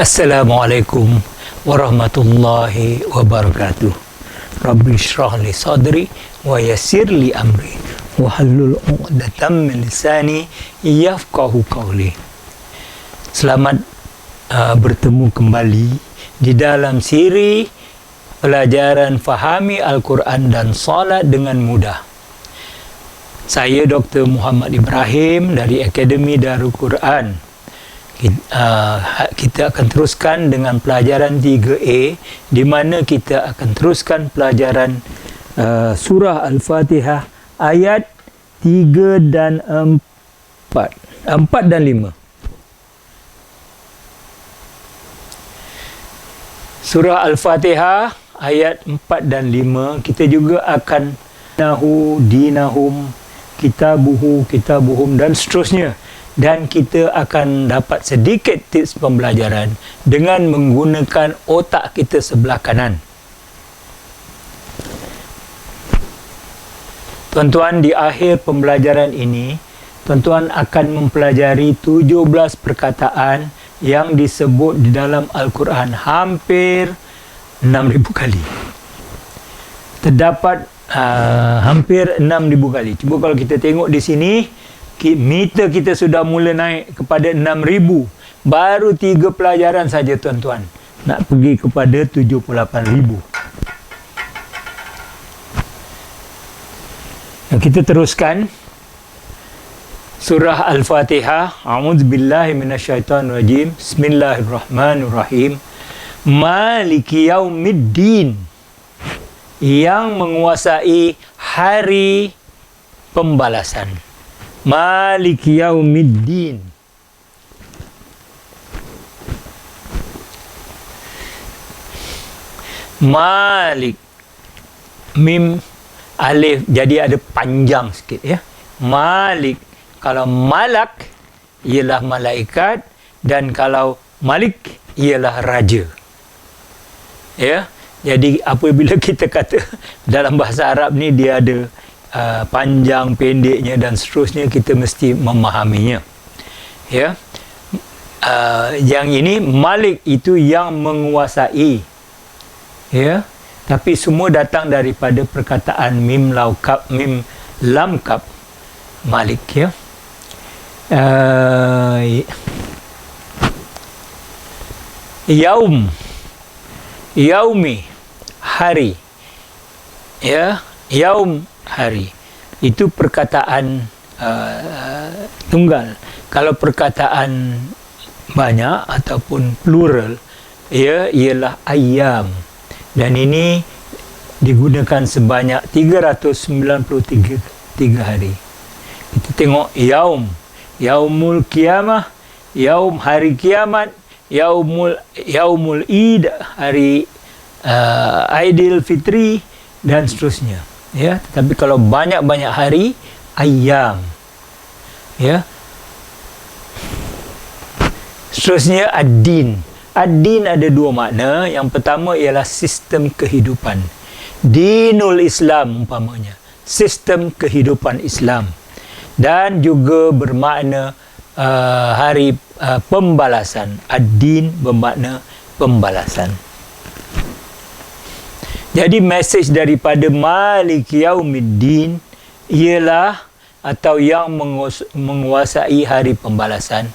Assalamualaikum warahmatullahi wabarakatuh. Rabbi shrah li sadri wa yassir li amri wa halul 'uqdatam min lisani yafqahu qawli. Selamat bertemu kembali di dalam siri pelajaran fahami Al-Quran dan salat dengan mudah. Saya Dr. Muhammad Ibrahim dari Akademi Darul Quran. Kita akan teruskan dengan pelajaran 3A, di mana kita akan teruskan pelajaran surah Al-Fatihah ayat 3 dan 4 dan 5. Surah Al-Fatihah ayat 4 dan 5, kita juga akan nahu dinahum kitabuhum dan seterusnya. Dan kita akan dapat sedikit tips pembelajaran dengan menggunakan otak kita sebelah kanan. Tuan-tuan, di akhir pembelajaran ini, tuan-tuan akan mempelajari 17 perkataan yang disebut di dalam Al-Quran hampir 6,000 kali. Terdapat hampir 6,000 kali. Cuba kalau kita tengok di sini, meter kita sudah mula naik kepada 6,000. Baru 3 pelajaran saja tuan-tuan. Nak pergi kepada 78,000. Kita teruskan. Surah Al-Fatihah. A'udzubillahi minasyaitanirrajim. Bismillahirrahmanirrahim. Maliki yaumiddin. Yang menguasai hari pembalasan. Maliki yaumiddin. Malik, mim alif jadi ada panjang sikit ya. Malik, kalau malak ialah malaikat, dan kalau malik ialah raja. Ya. Jadi apabila kita kata dalam bahasa Arab ni dia ada panjang, pendeknya dan seterusnya, kita mesti memahaminya. Ya. Yang ini Malik itu yang menguasai. Ya. Tapi semua datang daripada perkataan mim lam kap Malik ya. Yaumi hari. Ya, yaum hari. Itu perkataan tunggal. Kalau perkataan banyak ataupun plural, ia ialah ayam. Dan ini digunakan sebanyak 393 hari. Kita tengok yaumul kiamah, yaum hari kiamat, yaumul id, hari Aidil Fitri dan seterusnya. Ya, tapi kalau banyak-banyak hari, ayam. Ya. Seterusnya ad-din. Ad-din ada 2 makna. Yang pertama ialah sistem kehidupan. Dinul Islam umpamanya, sistem kehidupan Islam. Dan juga bermakna hari pembalasan. Ad-din bermakna pembalasan. Jadi mesej daripada Malik Yaumiddin ialah atau yang menguasai hari pembalasan.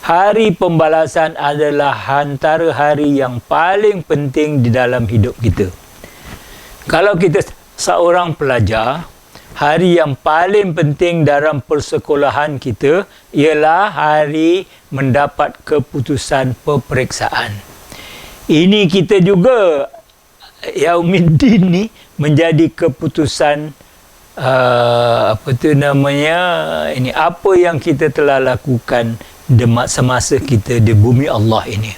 Hari pembalasan adalah antara hari yang paling penting di dalam hidup kita. Kalau kita seorang pelajar, hari yang paling penting dalam persekolahan kita ialah hari mendapat keputusan peperiksaan. Ini kita juga Yaumiddin ni menjadi keputusan apa yang kita telah lakukan semasa kita di bumi Allah ini.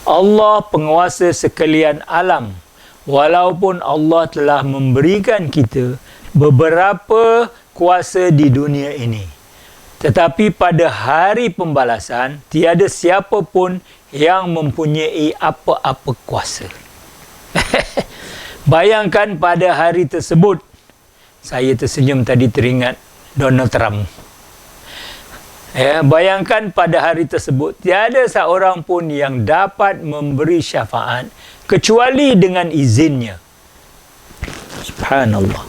Allah penguasa sekalian alam. Walaupun Allah telah memberikan kita beberapa kuasa di dunia ini, tetapi pada hari pembalasan tiada siapa pun yang mempunyai apa-apa kuasa. Bayangkan pada hari tersebut, saya tersenyum tadi teringat Donald Trump. Bayangkan pada hari tersebut tiada seorang pun yang dapat memberi syafaat kecuali dengan izinnya. Subhanallah.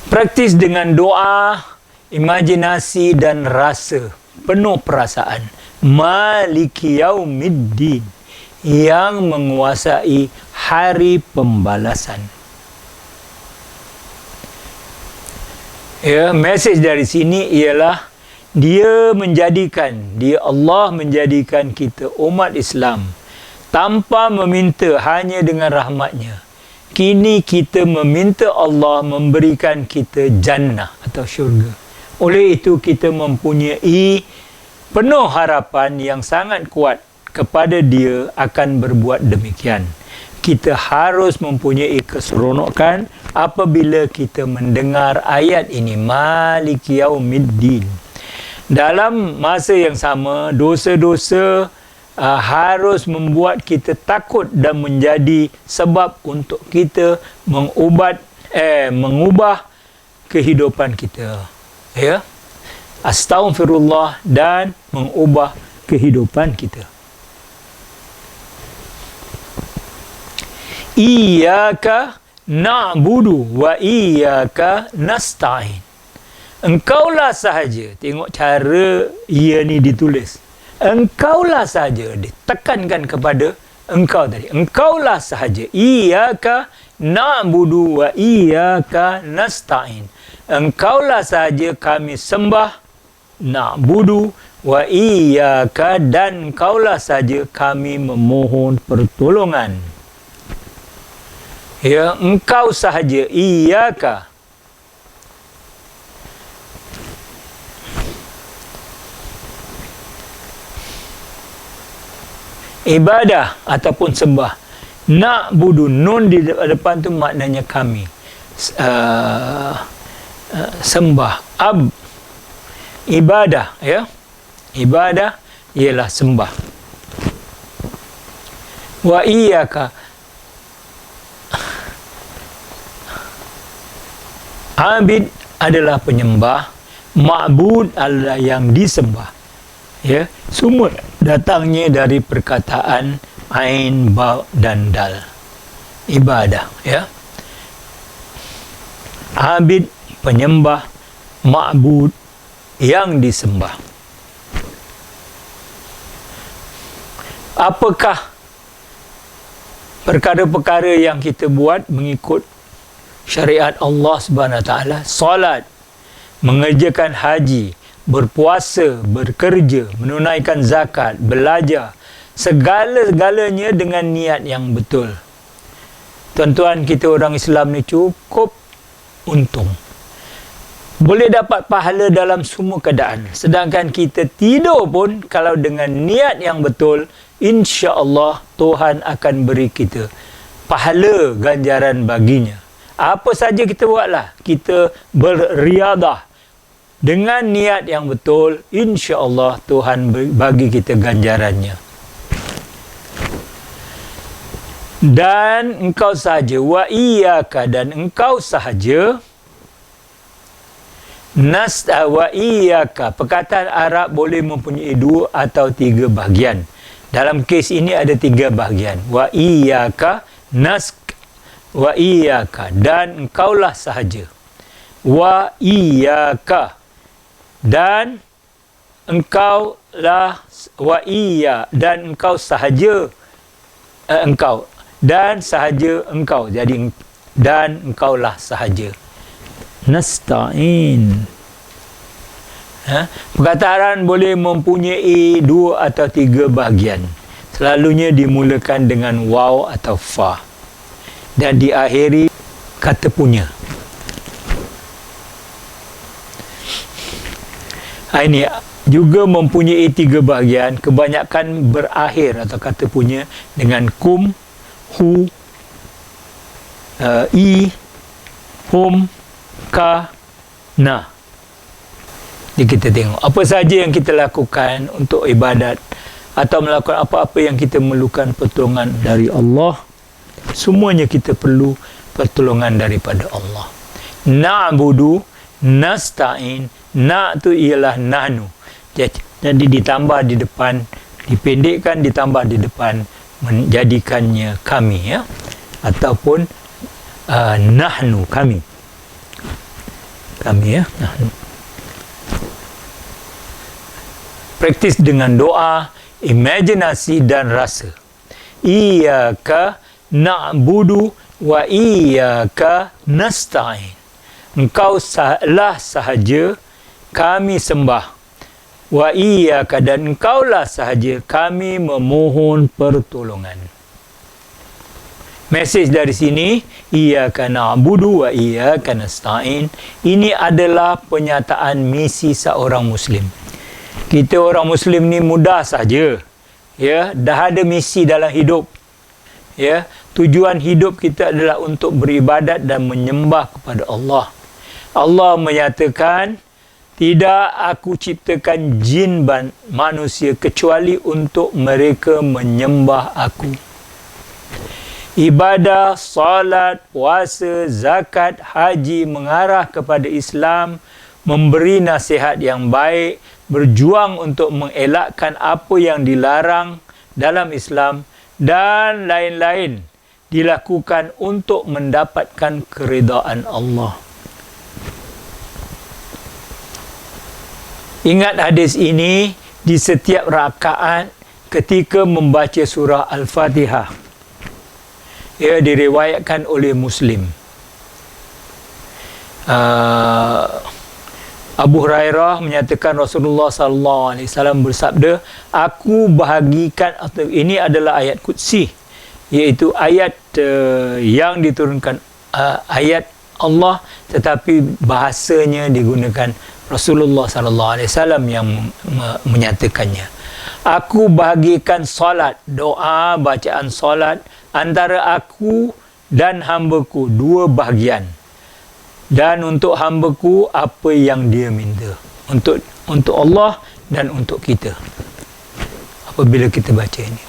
Praktis dengan doa, imajinasi dan rasa penuh perasaan. Maliki yaumiddin, yang menguasai hari pembalasan. Mesej dari sini ialah Allah menjadikan kita umat Islam tanpa meminta, hanya dengan rahmatnya. Kini kita meminta Allah memberikan kita jannah atau syurga. Oleh itu kita mempunyai penuh harapan yang sangat kuat kepada Dia akan berbuat demikian. Kita harus mempunyai keseronokan apabila kita mendengar ayat ini, Maliki yaumiddin. Dalam masa yang sama, dosa-dosa harus membuat kita takut dan menjadi sebab untuk kita mengubah kehidupan kita. Astaghfirullah dan mengubah kehidupan kita. Iyyaka na'budu wa iyyaka nasta'in. Engkaulah sahaja. Tengok cara ia ni ditulis. Engkaulah sahaja. Ditekankan kepada engkau tadi. Engkaulah sahaja. Iyyaka na'budu wa iyyaka nasta'in. Engkaulah sahaja kami sembah. Na'budu wa iyyaka, dan engkaulah sahaja kami memohon pertolongan. Engkau sahaja, iyyaka. Ibadah ataupun sembah. Na'budu, nun di depan tu maknanya kami. Sembah. Ibadah, Ibadah ialah sembah. Wa iyyaka, abid adalah penyembah, ma'bud adalah yang disembah. Semua datangnya dari perkataan ain, ba dan dal. Ibadah, abid penyembah, ma'bud yang disembah. Apakah perkara-perkara yang kita buat mengikut syariat Allah Subhanahu Wa Taala? Solat, mengerjakan haji, berpuasa, bekerja, menunaikan zakat, belajar, segala-galanya dengan niat yang betul. Tuan-tuan, kita orang Islam ni cukup untung. Boleh dapat pahala dalam semua keadaan. Sedangkan kita tidur pun, kalau dengan niat yang betul, insya-Allah Tuhan akan beri kita pahala ganjaran baginya. Apa saja kita buatlah, kita beriadah dengan niat yang betul, insya-Allah Tuhan bagi kita ganjarannya. Dan engkau sahaja, wa iyyaka, dan engkau sahaja, wa iyyaka, perkataan Arab boleh mempunyai 2 atau 3 bahagian. Dalam kes ini ada 3 bahagian. Wa iyyaka wa iyyaka, dan engkaulah sahaja. Wa iyyaka, dan engkaulah, wa iyya, dan engkau sahaja, engkau, dan sahaja engkau. Jadi dan engkaulah sahaja. Nasta'in. Perkataan boleh mempunyai 2 atau 3 bahagian. Selalunya dimulakan dengan waw atau fa dan diakhiri kata punya. Ini juga mempunyai 3 bahagian. Kebanyakan berakhir atau kata punya dengan kum, hu, i, hum, ka, na. Jadi kita tengok apa saja yang kita lakukan untuk ibadat atau melakukan apa-apa yang kita memerlukan pertolongan dari Allah, semuanya kita perlu pertolongan daripada Allah. Na'budu, nasta'in. Na tu ialah nahnu. Jadi ditambah di depan, dipendekkan ditambah di depan, menjadikannya kami, ya, ataupun nahnu, kami, ya, nahnu. Praktis dengan doa, imajinasi dan rasa. Iyyaka na'budu wa iyyaka nasta'in. Engkau lah sahaja kami sembah. Wa iyyaka, dan engkaulah sahaja kami memohon pertolongan. Mesej dari sini, iyyaka na'budu wa iyyaka nasta'in, ini adalah penyataan misi seorang Muslim. Kita orang Muslim ni mudah saja, ya, dah ada misi dalam hidup, ya. Tujuan hidup kita adalah untuk beribadat dan menyembah kepada Allah. Allah menyatakan, tidak aku ciptakan jin dan manusia kecuali untuk mereka menyembah aku. Ibadah, salat, puasa, zakat, haji mengarah kepada Islam, memberi nasihat yang baik, berjuang untuk mengelakkan apa yang dilarang dalam Islam, dan lain-lain dilakukan untuk mendapatkan keridaan Allah. Ingat hadis ini di setiap rakaat ketika membaca surah Al-Fatihah. Ia diriwayatkan oleh Muslim. Abu Hurairah menyatakan Rasulullah sallallahu alaihi wasallam bersabda, aku bahagikan, atau ini adalah ayat qudsi, iaitu ayat yang diturunkan, ayat Allah, tetapi bahasanya digunakan Rasulullah sallallahu alaihi wasallam yang menyatakannya. Aku bahagikan solat, doa bacaan solat antara aku dan hamba-Ku dua bahagian. Dan untuk hamba-Ku apa yang dia minta. Untuk Allah dan untuk kita. Apabila kita baca ini.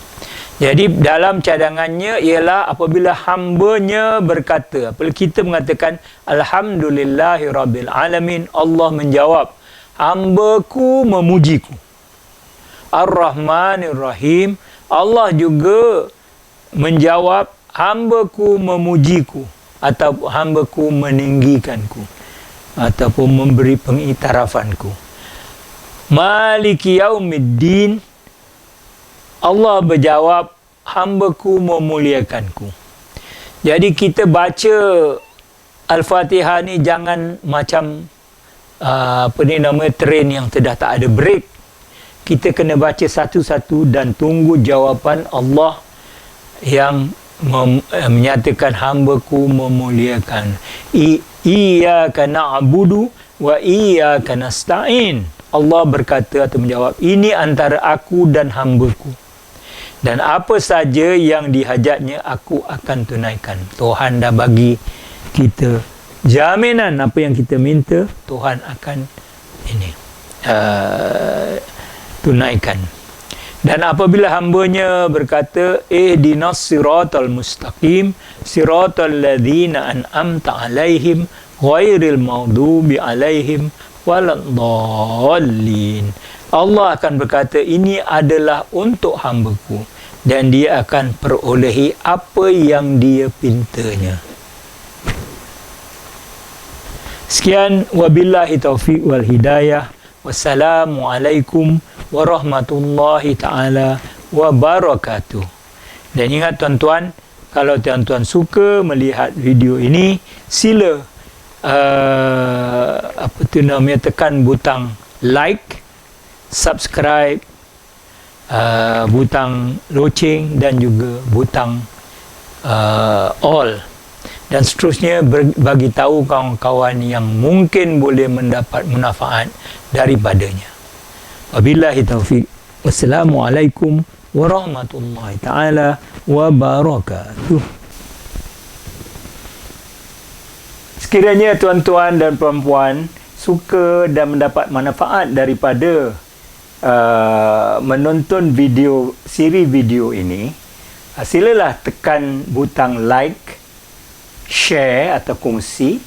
Jadi dalam cadangannya ialah apabila hamba-Nya berkata, apabila kita mengatakan Alhamdulillahirabbil alamin, Allah menjawab, hamba-Ku memuji-Ku. Ar-Rahmanir-Rahim, Allah juga menjawab, hamba-Ku memuji-Ku, atau hamba-Ku meninggikan-Ku, ataupun memberi pengiktirafan-Ku. Maliki yaumiddin, Allah berjawab, hamba-Ku memuliakan-Ku. Jadi kita baca Al-Fatihah ni jangan macam train yang sudah tak ada break. Kita kena baca satu-satu dan tunggu jawapan Allah yang menyatakan hamba-Ku memuliakan. Iyyaka na'budu wa iyyaka nasta'in. Allah berkata atau menjawab, ini antara aku dan hamba-Ku. Dan apa saja yang dihajatnya aku akan tunaikan. Tuhan dah bagi kita jaminan apa yang kita minta, Tuhan akan tunaikan. Dan apabila hamba-Nya berkata, ihdinas siratal mustaqim, siratal ladzina an'amta alaihim, ghairil maghdubi alaihim waladdallin. Allah akan berkata, ini adalah untuk hamba-Ku, dan dia akan perolehi apa yang dia pintanya. Sekian, wabillahi taufiq wal hidayah. Wassalamualaikum warahmatullahi ta'ala wabarakatuh. Dan ingat tuan-tuan, kalau tuan-tuan suka melihat video ini, sila tekan butang like, subscribe, butang loceng dan juga butang all, dan seterusnya, bagi tahu kawan-kawan yang mungkin boleh mendapat manfaat daripadanya. Wabillahi taufiq. Wassalamualaikum warahmatullahi taala wabarakatuh. Sekiranya tuan-tuan dan puan-puan suka dan mendapat manfaat daripada menonton siri video ini, silalah tekan butang like, share atau kongsi,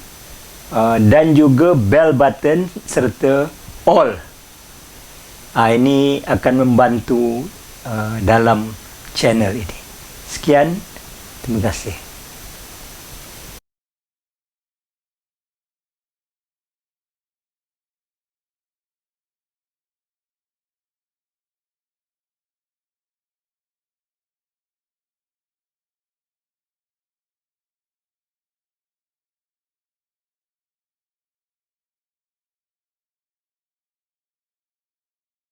dan juga bell button serta all. Ini akan membantu dalam channel ini. Sekian, terima kasih.